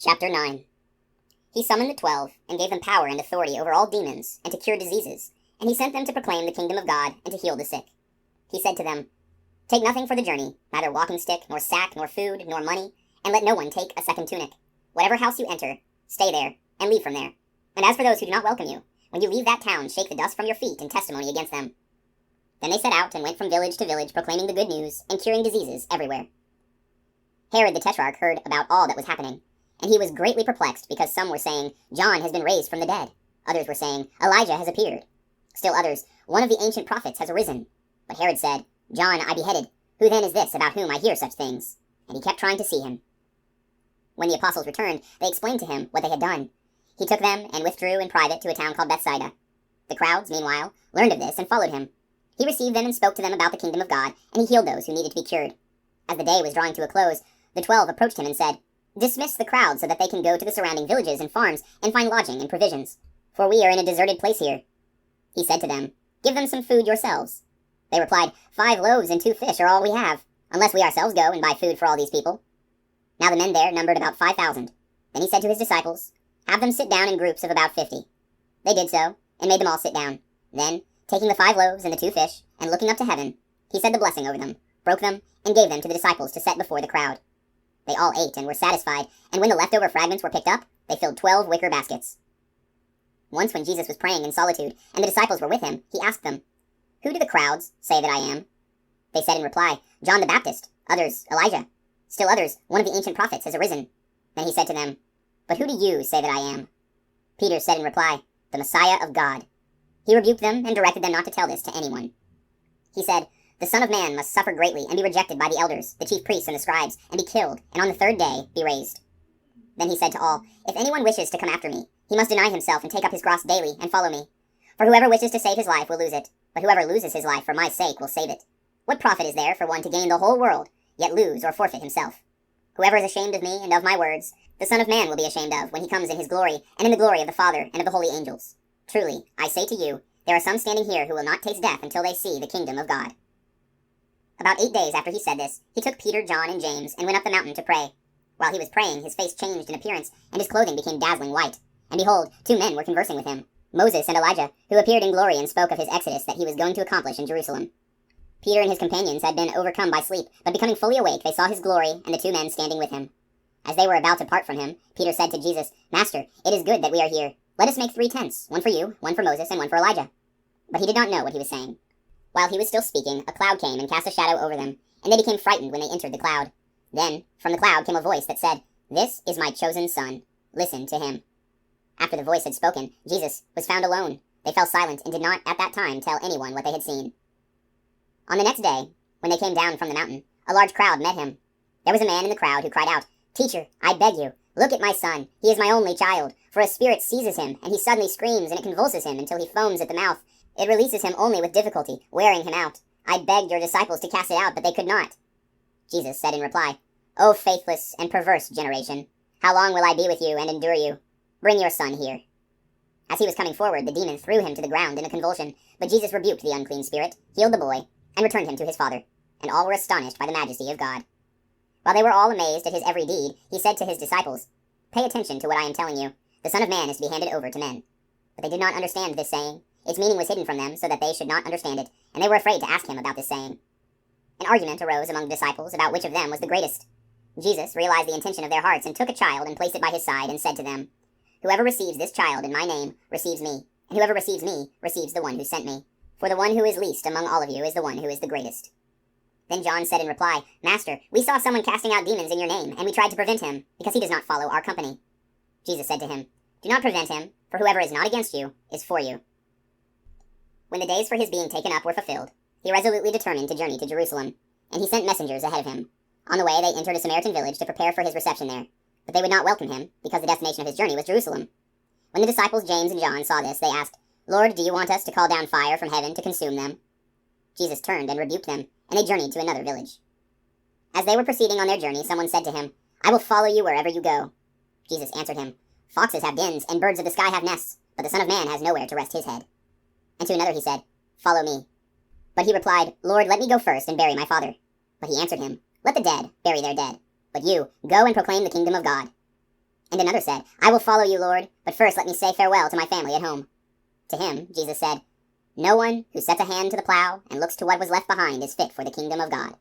Chapter 9. He summoned the 12, and gave them power and authority over all demons, and to cure diseases, and he sent them to proclaim the kingdom of God, and to heal the sick. He said to them, Take nothing for the journey, neither walking stick, nor sack, nor food, nor money, and let no one take a second tunic. Whatever house you enter, stay there, and leave from there. And as for those who do not welcome you, when you leave that town, shake the dust from your feet in testimony against them. Then they set out, and went from village to village, proclaiming the good news, and curing diseases everywhere. Herod the Tetrarch heard about all that was happening, and he was greatly perplexed, because some were saying, John has been raised from the dead. Others were saying, Elijah has appeared. Still others, one of the ancient prophets has arisen. But Herod said, John I beheaded. Who then is this about whom I hear such things? And he kept trying to see him. When the apostles returned, they explained to him what they had done. He took them and withdrew in private to a town called Bethsaida. The crowds, meanwhile, learned of this and followed him. He received them and spoke to them about the kingdom of God, and he healed those who needed to be cured. As the day was drawing to a close, the 12 approached him and said, Dismiss the crowd so that they can go to the surrounding villages and farms and find lodging and provisions, for we are in a deserted place here. He said to them, Give them some food yourselves. They replied, 5 loaves and 2 fish are all we have, unless we ourselves go and buy food for all these people. Now the men there numbered about 5,000. Then he said to his disciples, Have them sit down in groups of about 50. They did so, and made them all sit down. Then, taking the 5 loaves and the 2 fish, and looking up to heaven, he said the blessing over them, broke them, and gave them to the disciples to set before the crowd. They all ate and were satisfied, and when the leftover fragments were picked up, they filled 12 wicker baskets. Once when Jesus was praying in solitude, and the disciples were with him, he asked them, Who do the crowds say that I am? They said in reply, John the Baptist, others, Elijah. Still others, one of the ancient prophets has arisen. Then he said to them, But who do you say that I am? Peter said in reply, The Messiah of God. He rebuked them and directed them not to tell this to anyone. He said, The Son of Man must suffer greatly and be rejected by the elders, the chief priests and the scribes, and be killed, and on the 3rd day be raised. Then he said to all, If anyone wishes to come after me, he must deny himself and take up his cross daily and follow me. For whoever wishes to save his life will lose it, but whoever loses his life for my sake will save it. What profit is there for one to gain the whole world, yet lose or forfeit himself? Whoever is ashamed of me and of my words, the Son of Man will be ashamed of when he comes in his glory, and in the glory of the Father and of the holy angels. Truly, I say to you, there are some standing here who will not taste death until they see the kingdom of God. About 8 days after he said this, he took Peter, John, and James, and went up the mountain to pray. While he was praying, his face changed in appearance, and his clothing became dazzling white. And behold, 2 men were conversing with him, Moses and Elijah, who appeared in glory and spoke of his exodus that he was going to accomplish in Jerusalem. Peter and his companions had been overcome by sleep, but becoming fully awake, they saw his glory and the 2 men standing with him. As they were about to part from him, Peter said to Jesus, Master, it is good that we are here. Let us make 3 tents, one for you, one for Moses, and one for Elijah. But he did not know what he was saying. While he was still speaking, a cloud came and cast a shadow over them, and they became frightened when they entered the cloud. Then, from the cloud came a voice that said, This is my chosen Son. Listen to him. After the voice had spoken, Jesus was found alone. They fell silent and did not at that time tell anyone what they had seen. On the next day, when they came down from the mountain, a large crowd met him. There was a man in the crowd who cried out, Teacher, I beg you, look at my son. He is my only child. For a spirit seizes him, and he suddenly screams, and it convulses him until he foams at the mouth. It releases him only with difficulty, wearing him out. I begged your disciples to cast it out, but they could not. Jesus said in reply, O faithless and perverse generation, how long will I be with you and endure you? Bring your son here. As he was coming forward, the demon threw him to the ground in a convulsion, but Jesus rebuked the unclean spirit, healed the boy, and returned him to his father. And all were astonished by the majesty of God. While they were all amazed at his every deed, he said to his disciples, Pay attention to what I am telling you. The Son of Man is to be handed over to men. But they did not understand this saying. Its meaning was hidden from them so that they should not understand it, and they were afraid to ask him about this saying. An argument arose among the disciples about which of them was the greatest. Jesus realized the intention of their hearts and took a child and placed it by his side and said to them, Whoever receives this child in my name receives me, and whoever receives me receives the one who sent me. For the one who is least among all of you is the one who is the greatest. Then John said in reply, Master, we saw someone casting out demons in your name, and we tried to prevent him, because he does not follow our company. Jesus said to him, Do not prevent him, for whoever is not against you is for you. When the days for his being taken up were fulfilled, he resolutely determined to journey to Jerusalem, and he sent messengers ahead of him. On the way they entered a Samaritan village to prepare for his reception there, but they would not welcome him, because the destination of his journey was Jerusalem. When the disciples James and John saw this, they asked, Lord, do you want us to call down fire from heaven to consume them? Jesus turned and rebuked them, and they journeyed to another village. As they were proceeding on their journey, someone said to him, I will follow you wherever you go. Jesus answered him, Foxes have dens, and birds of the sky have nests, but the Son of Man has nowhere to rest his head. And to another he said, Follow me. But he replied, Lord, let me go first and bury my father. But he answered him, Let the dead bury their dead, but you, go and proclaim the kingdom of God. And another said, I will follow you, Lord, but first let me say farewell to my family at home. To him Jesus said, No one who sets a hand to the plow and looks to what was left behind is fit for the kingdom of God.